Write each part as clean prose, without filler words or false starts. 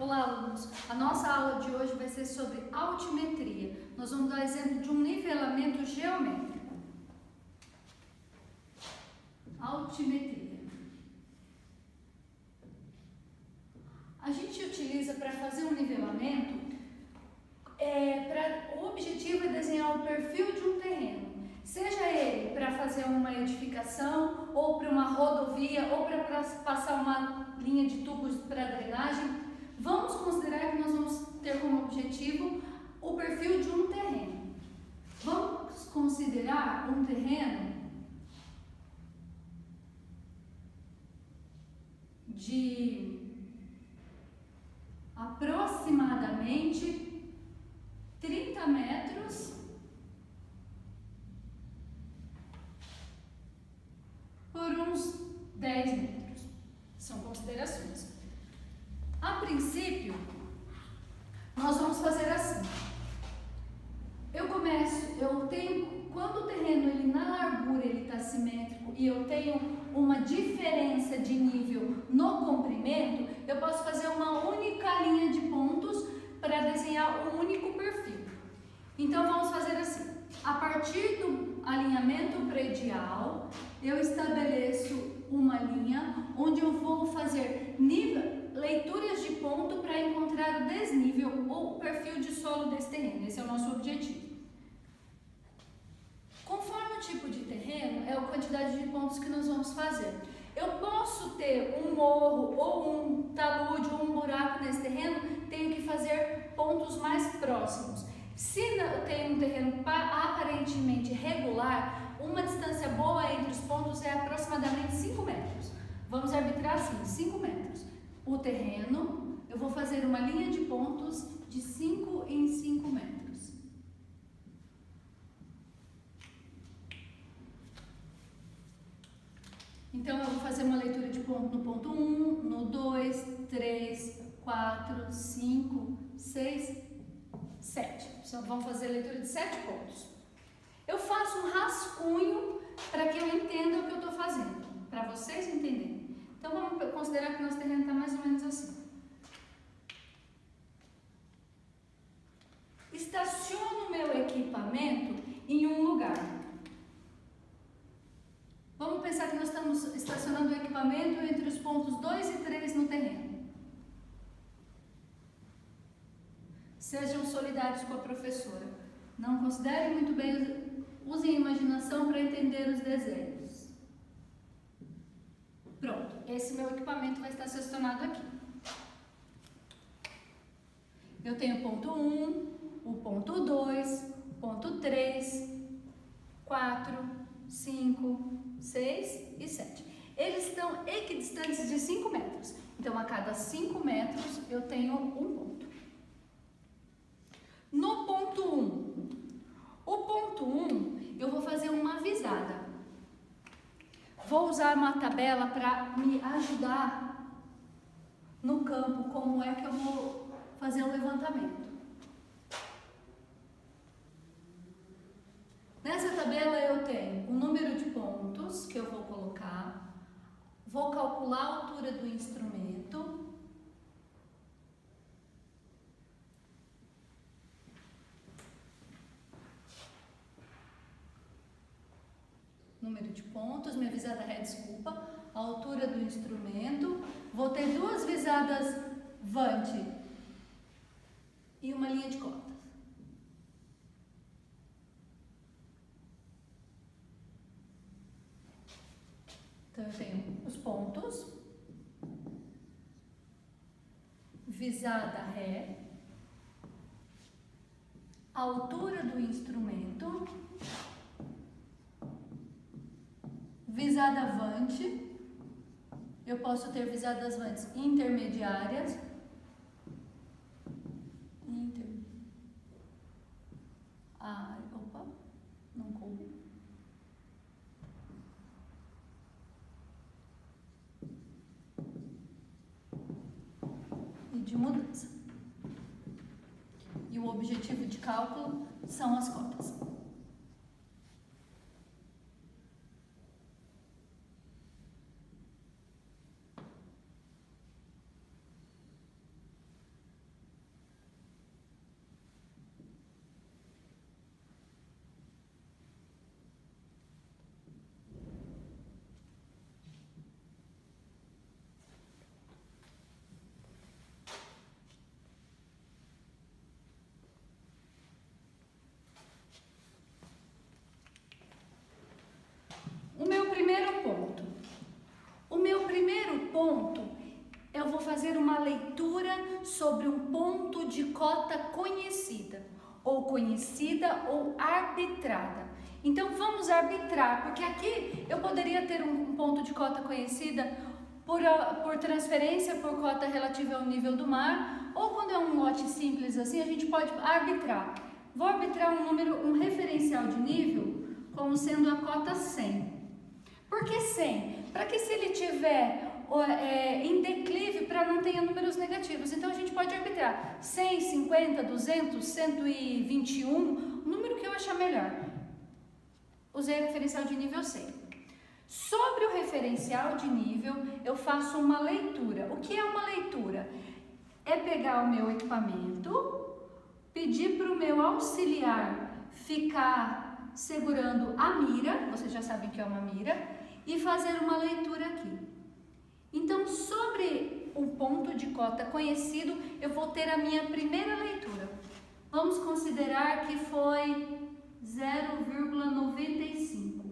Olá, alunos! A nossa aula de hoje vai ser sobre altimetria. Nós vamos dar exemplo de um nivelamento geométrico. Altimetria. A gente utiliza para fazer um nivelamento, o objetivo é desenhar o perfil de um terreno. Seja ele para fazer uma edificação, ou para uma rodovia, ou para passar uma linha de tubos para drenagem. Vamos considerar que nós vamos ter como objetivo o perfil de um terreno. Vamos considerar um terreno de aproximadamente 30 metros por uns 10 metros. São considerações. A princípio, nós vamos fazer assim. Quando o terreno ele na largura ele está simétrico e eu tenho uma diferença de nível no comprimento, eu posso fazer uma única linha de pontos para desenhar um único perfil. Então vamos fazer assim. A partir do alinhamento predial, eu estabeleço uma linha onde eu vou fazer leituras de ponto para encontrar o desnível ou o perfil de solo desse terreno. Esse é o nosso objetivo. Conforme o tipo de terreno, é a quantidade de pontos que nós vamos fazer. Eu posso ter um morro ou um talude ou um buraco nesse terreno, tenho que fazer pontos mais próximos. Se eu tenho um terreno aparentemente regular, uma distância boa entre os pontos é aproximadamente 5 metros. Vamos arbitrar assim, 5 metros. O terreno, eu vou fazer uma linha de pontos de 5 em 5 metros. Então, eu vou fazer uma leitura de ponto no ponto 1, no 2, 3, 4, 5, 6, 7. Então, vamos fazer a leitura de 7 pontos. Eu faço um rascunho para que eu entenda o que eu estou fazendo, para vocês entenderem. Então, vamos considerar que nosso terreno está mais ou menos assim. Estaciono o meu equipamento em um lugar. Vamos pensar que nós estamos estacionando o equipamento entre os pontos 2 e 3 no terreno. Sejam solidários com a professora. Não considerem muito bem, usem a imaginação para entender os desenhos. Pronto, esse meu equipamento vai estar estacionado aqui. Eu tenho o ponto 1, o ponto 2, ponto 3, 4, 5, 6 e 7. Eles estão equidistantes de 5 metros. Então, a cada 5 metros, eu tenho um ponto. No ponto 1, o ponto 1, eu vou fazer uma visada. Vou usar uma tabela para me ajudar no campo, como é que eu vou fazer o levantamento. Nessa tabela eu tenho o número de pontos que eu vou colocar, vou calcular a altura do instrumento, número de pontos, minha visada ré, desculpa, a altura do instrumento, vou ter 2 visadas vante e uma linha de cotas. Então, eu tenho os pontos, visada ré, altura do instrumento, visada vante, eu posso ter visadas vantes intermediárias, não coube. De mudança. E o objetivo de cálculo são as cotas. fazer uma leitura sobre um ponto de cota conhecida, ou arbitrada. Então vamos arbitrar, porque aqui eu poderia ter um ponto de cota conhecida por transferência por cota relativa ao nível do mar, ou quando é um lote simples assim, a gente pode arbitrar. Vou arbitrar um referencial de nível como sendo a cota 100. Por que 100? Para que se ele tiver em declive, para não ter números negativos. Então a gente pode arbitrar 100, 50, 200, 121, o número que eu achar melhor. Usei o referencial de nível 100. Sobre o referencial de nível, eu faço uma leitura. O que é uma leitura? É pegar o meu equipamento, pedir para o meu auxiliar ficar segurando a mira, vocês já sabem que é uma mira, e fazer uma leitura aqui. Então, sobre um ponto de cota conhecido, eu vou ter a minha primeira leitura. Vamos considerar que foi 0,95.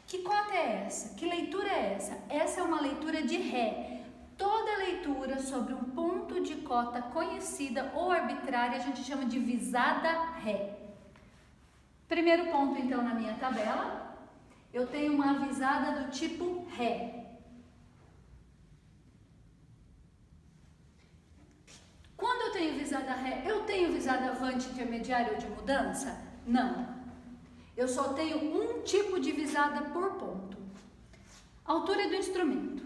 Que cota é essa? Que leitura é essa? Essa é uma leitura de Ré. Toda leitura sobre um ponto de cota conhecida ou arbitrária a gente chama de visada Ré. Primeiro ponto, então, na minha tabela, eu tenho uma visada do tipo Ré. Quando eu tenho visada Ré, eu tenho visada avante, intermediária ou de mudança? Não. Eu só tenho um tipo de visada por ponto. Altura do instrumento.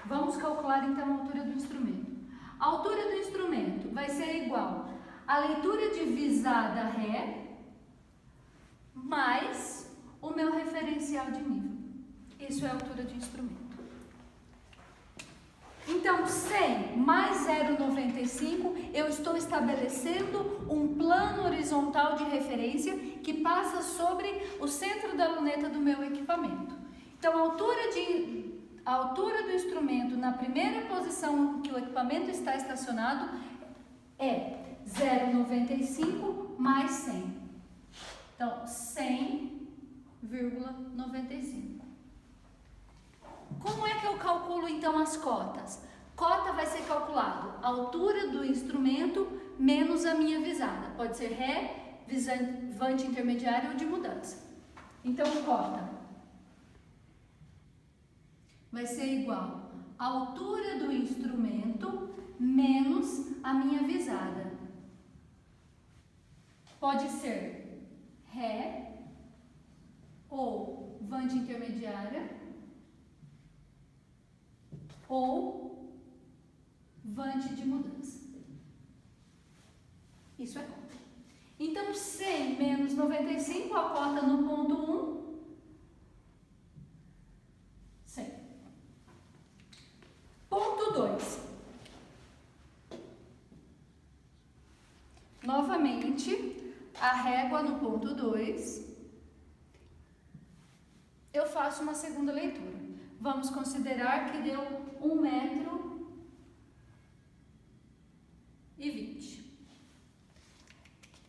Vamos calcular então a altura do instrumento. A altura do instrumento vai ser igual à leitura de visada Ré mais o meu referencial de nível. Isso é a altura de instrumento. Então, 100 mais 0,95, eu estou estabelecendo um plano horizontal de referência que passa sobre o centro da luneta do meu equipamento. Então, a altura do instrumento na primeira posição que o equipamento está estacionado é 0,95 mais 100. Então, 100,95. Como é que eu calculo então as cotas? Cota vai ser calculado a altura do instrumento menos a minha visada. Pode ser Ré, visante intermediária ou de mudança. Então, cota vai ser igual à altura do instrumento menos a minha visada. Pode ser Ré ou vante intermediária ou vante de mudança. Isso é cota. Então, 100 menos 95, a cota no ponto 1, 100. Ponto 2. Novamente, a régua no ponto 2, eu faço uma segunda leitura. Vamos considerar que deu 1,20 m.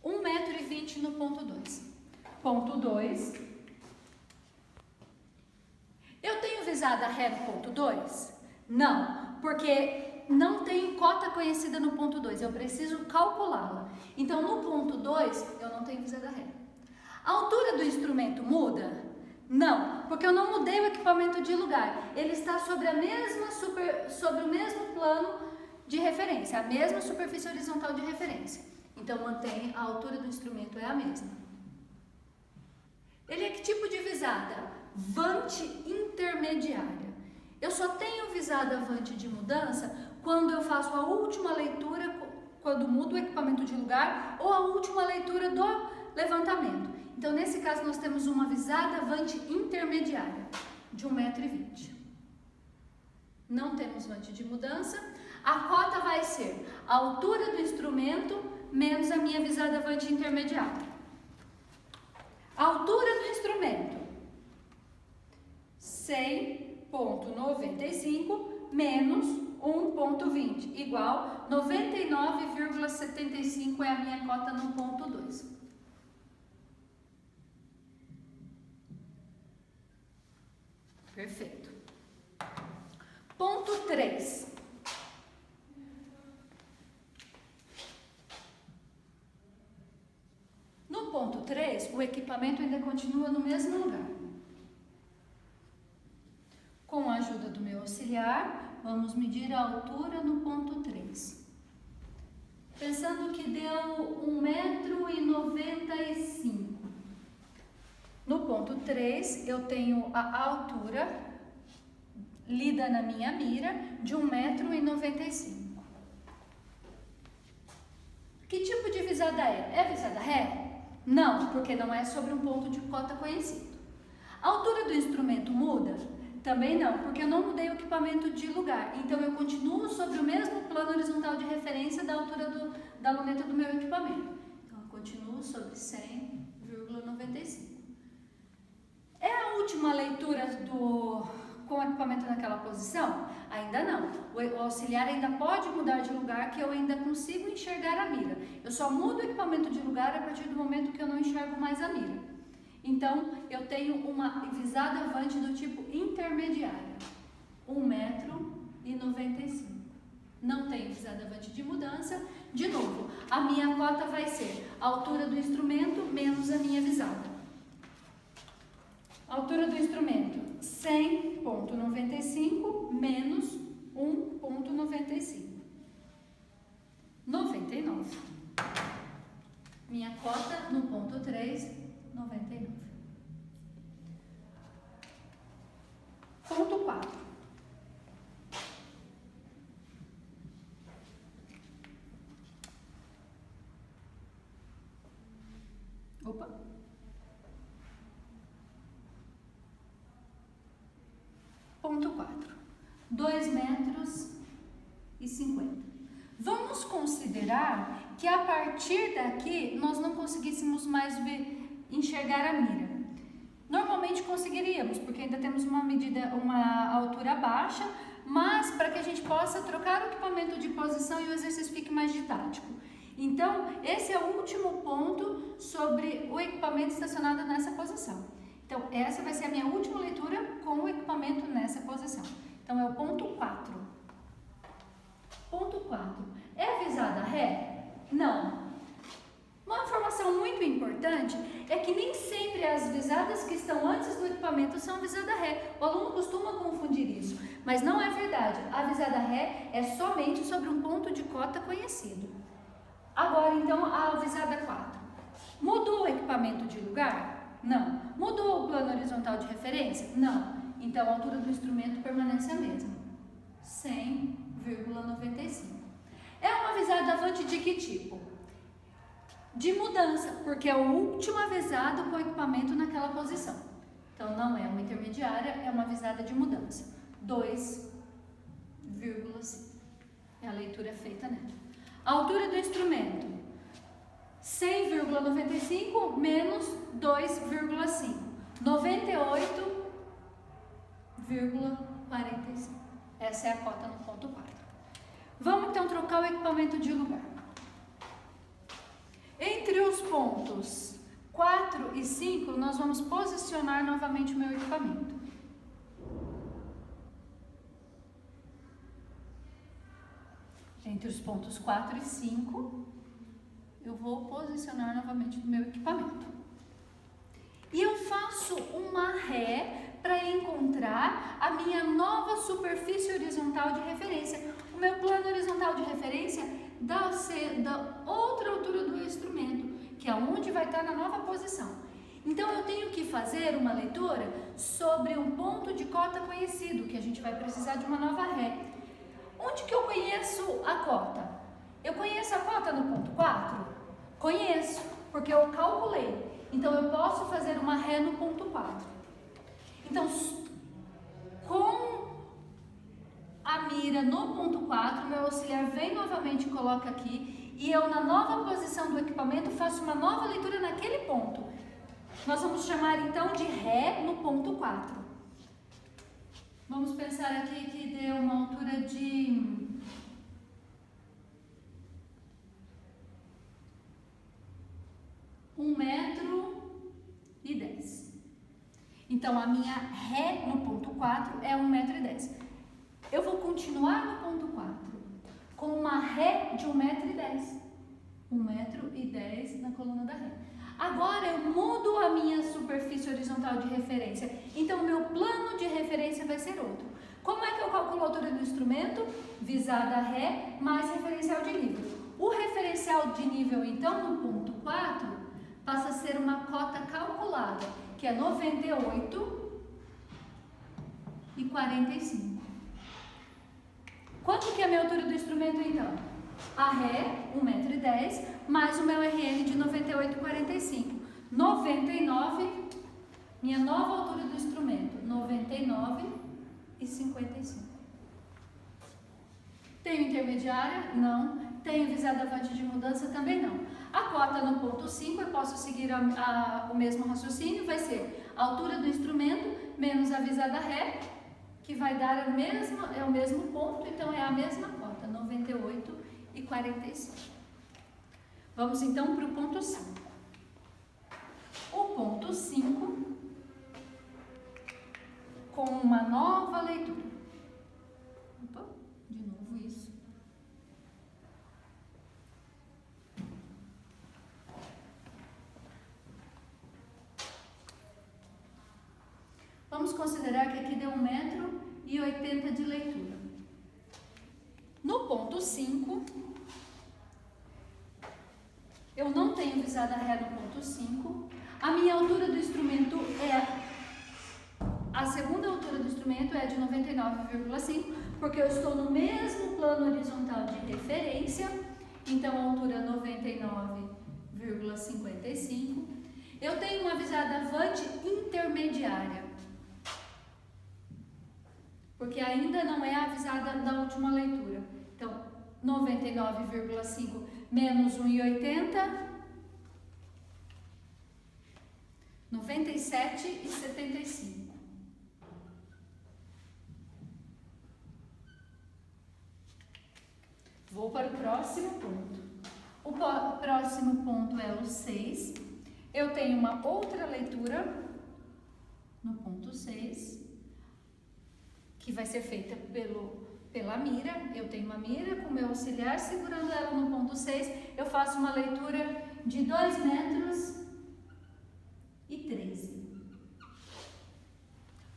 1,20 m no ponto 2. Ponto 2. Eu tenho visada Ré no ponto 2? Não, porque não tenho cota conhecida no ponto 2. Eu preciso calculá-la. Então, no ponto 2, eu não tenho visada Ré. A altura do instrumento muda? Não, porque eu não mudei o equipamento de lugar. Ele está sobre sobre o mesmo plano de referência, a mesma superfície horizontal de referência. Então, mantém a altura do instrumento é a mesma. Ele é que tipo de visada? Vante intermediária. Eu só tenho visada vante de mudança quando eu faço a última leitura, quando mudo o equipamento de lugar, ou a última leitura do levantamento. Então, nesse caso, nós temos uma visada vante intermediária de 1,20 m. Não temos vante de mudança. A cota vai ser a altura do instrumento menos a minha visada vante intermediária. A altura do instrumento, 100,95 menos 1,20, igual 99,75 é a minha cota no ponto 2. Perfeito. Ponto 3. 3, o equipamento ainda continua no mesmo lugar. Com a ajuda do meu auxiliar, vamos medir a altura no ponto 3. Pensando que deu 1,95 m. No ponto 3, eu tenho a altura lida na minha mira de 1,95 m. Que tipo de visada é? É visada ré? Não, porque não é sobre um ponto de cota conhecido. A altura do instrumento muda? Também não, porque eu não mudei o equipamento de lugar. Então, eu continuo sobre o mesmo plano horizontal de referência da altura da luneta do meu equipamento. Então, eu continuo sobre 100,95. É a última leitura com o equipamento naquela posição? Ainda não. O auxiliar ainda pode mudar de lugar, que eu ainda consigo enxergar a mira. Eu só mudo o equipamento de lugar a partir do momento que eu não enxergo mais a mira. Então, eu tenho uma visada avante do tipo intermediária, 1,95 m. Não tenho visada avante de mudança. De novo, a minha cota vai ser a altura do instrumento menos a minha visada. Altura do instrumento, 100,95 menos 1,95. 99. Minha cota no ponto 3, 99. Ponto 4. Opa. Ponto 4. 2,50 metros. Vamos considerar que a partir daqui nós não conseguíssemos mais enxergar a mira. Normalmente conseguiríamos, porque ainda temos uma altura baixa, mas para que a gente possa trocar o equipamento de posição e o exercício fique mais didático. Então, esse é o último ponto sobre o equipamento estacionado nessa posição. Então, essa vai ser a minha última leitura com o equipamento nessa posição. Então, é o ponto 4. Ponto 4. É visada ré? Não. Uma informação muito importante é que nem sempre as visadas que estão antes do equipamento são visada ré. O aluno costuma confundir isso, mas não é verdade. A visada ré é somente sobre um ponto de cota conhecido. Agora, então, a visada 4. Mudou o equipamento de lugar? Não. Mudou o plano horizontal de referência? Não. Então, a altura do instrumento permanece a mesma. 100,95. É uma visada avante de que tipo? De mudança, porque é o último avisado com o equipamento naquela posição. Então, não é uma intermediária, é uma visada de mudança. 2,5. É a leitura feita nela. A altura do instrumento, 100,95 menos 2,5. 98,45. Essa é a cota no ponto 4. Vamos então trocar o equipamento de lugar. Entre os pontos 4 e 5, nós vamos posicionar novamente o meu equipamento. Entre os pontos 4 e 5, eu vou posicionar novamente o meu equipamento. E eu faço uma ré para encontrar a minha nova superfície horizontal de referência. O meu plano horizontal de referência da outra altura do instrumento, que é onde vai estar na nova posição. Então, eu tenho que fazer uma leitura sobre um ponto de cota conhecido, que a gente vai precisar de uma nova ré. Onde que eu conheço a cota? Eu conheço a cota no ponto 4? Conheço, porque eu calculei. Então, eu posso fazer uma ré no ponto 4. Então, com a mira no ponto 4, meu auxiliar vem novamente e coloca aqui, e eu na nova posição do equipamento faço uma nova leitura naquele ponto. Nós vamos chamar então de ré no ponto 4. Vamos pensar aqui que deu uma altura de 1,10 m. Então, a minha ré no ponto 4 é 1,10 m. Eu vou continuar no ponto 4 com uma ré de 1,10 m. 1,10 m na coluna da ré. Agora eu mudo a minha superfície horizontal de referência. Então, o meu plano de referência vai ser outro. Como é que eu calculo a altura do instrumento? Visada ré mais referencial de nível. O referencial de nível, então, no ponto 4, passa a ser uma cota calculada, que é 98,45. Quanto que é a minha altura do instrumento, então? A ré, 1,10 m, mais o meu RN de 98,45. 99, minha nova altura do instrumento, 99,55. Tenho intermediária? Não. Tenho visada avante de mudança? Também não. A cota no ponto 5, eu posso seguir o mesmo raciocínio, vai ser a altura do instrumento menos a visada ré, que vai dar o mesmo ponto, então é a mesma cota, 98,45. Vamos então para o ponto 5. O ponto 5, com uma nova leitura. Opa, de novo isso. Vamos considerar que aqui deu 1,80 m de leitura. No ponto 5, eu não tenho visada ré no ponto 5. A minha altura do instrumento a segunda altura do instrumento é de 99,5, porque eu estou no mesmo plano horizontal de referência, então a altura é 99,55. Eu tenho uma visada avante intermediária, porque ainda não é a visada da última leitura. Então, 99,5 menos 1,80, 97,75. Vou para o próximo ponto. O próximo ponto é o 6. Eu tenho uma outra leitura no ponto 6, que vai ser feita pela mira. Eu tenho uma mira com meu auxiliar segurando ela no ponto 6. Eu faço uma leitura de 2,13 metros.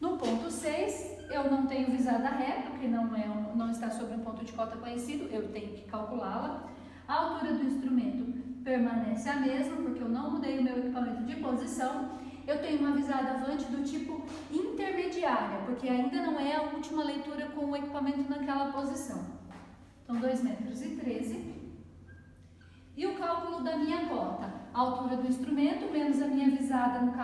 No ponto 6, eu não tenho visada ré, porque não está sobre um ponto de cota conhecido, eu tenho que calculá-la. A altura do instrumento permanece a mesma, porque eu não mudei o meu equipamento de posição. Eu tenho uma visada avante do tipo intermediária, porque ainda não é a última leitura com o equipamento naquela posição. Então, 2,13 metros. E o cálculo da minha cota, a altura do instrumento menos a minha visada, no caso,